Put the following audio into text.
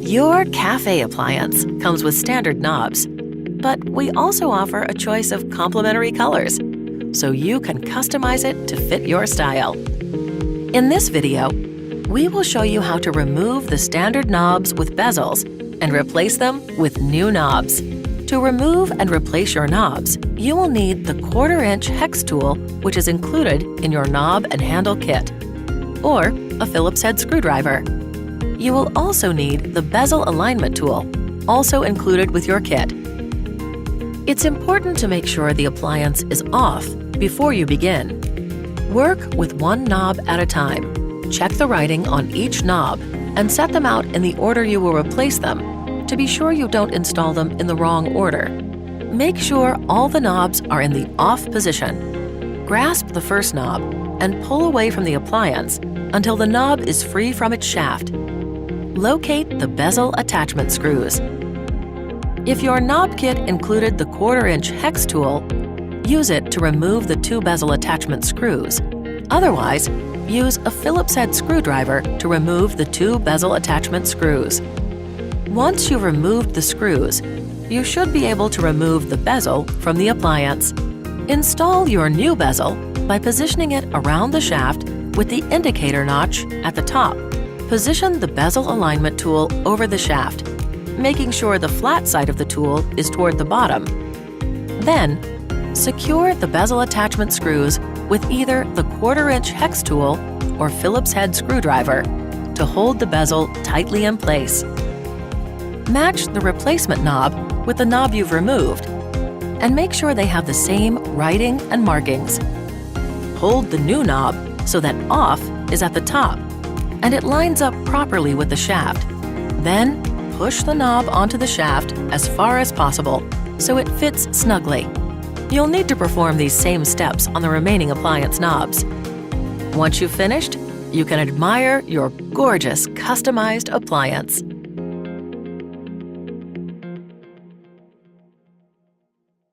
Your cafe appliance comes with standard knobs, but we also offer a choice of complementary colors, so you can customize it to fit your style. In this video, we will show you how to remove the standard knobs with bezels and replace them with new knobs. To remove and replace your knobs, you will need the 1/4-inch hex tool, which is included in your knob and handle kit, or a Phillips head screwdriver. You will also need the bezel alignment tool, also included with your kit. It's important to make sure the appliance is off before you begin. Work with one knob at a time. Check the writing on each knob and set them out in the order you will replace them to be sure you don't install them in the wrong order. Make sure all the knobs are in the off position. Grasp the first knob and pull away from the appliance until the knob is free from its shaft. Locate the bezel attachment screws. If your knob kit included the 1/4-inch hex tool, use it to remove the 2 bezel attachment screws. Otherwise, use a Phillips head screwdriver to remove the 2 bezel attachment screws. Once you've removed the screws, you should be able to remove the bezel from the appliance. Install your new bezel by positioning it around the shaft with the indicator notch at the top. Position the bezel alignment tool over the shaft, making sure the flat side of the tool is toward the bottom. Then, secure the bezel attachment screws with either the 1/4-inch hex tool or Phillips head screwdriver to hold the bezel tightly in place. Match the replacement knob with the knob you've removed, and make sure they have the same writing and markings. Hold the new knob so that off is at the top, and it lines up properly with the shaft. Then, push the knob onto the shaft as far as possible so it fits snugly. You'll need to perform these same steps on the remaining appliance knobs. Once you've finished, you can admire your gorgeous customized appliance.